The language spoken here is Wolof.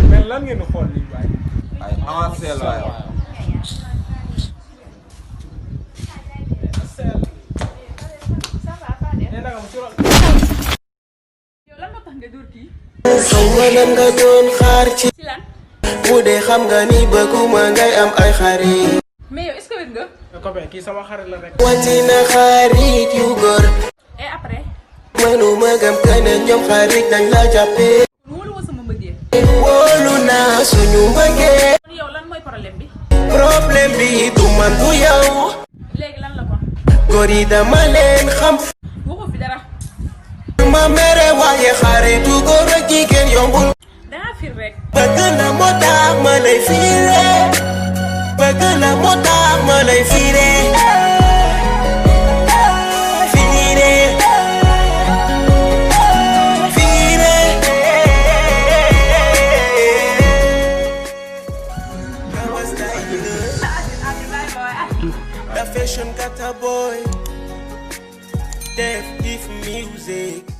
mais lan ngeen di xool lii waay. ay avancé la waay. xaw ma lan nga doon xaar ci bu dee xam nga ni bëgguma ngay am ay xarit. mais yow est-ce que wér nga. copain kii sama xarit la rek. wàcci na xarit yu góor. et après. mënuma gëm que ne ñoom xarit dañ la jàppee. wóolu woo sama mbëggeel. wóolu naa suñu mbëggeel. kon yow lan mooy problème bi. problème bi du man du yow. léegi lan la ko. góor yi dama leen xam. waxu fi dara. ma mere waaye xaritu góor ak jigéen yombul. dangaa fir rek. bëgg na moo tax ma lay fiire. bëgg na moo tax ma lay fiire. fiire. fiire. The fashion got a boy. Deaf if music.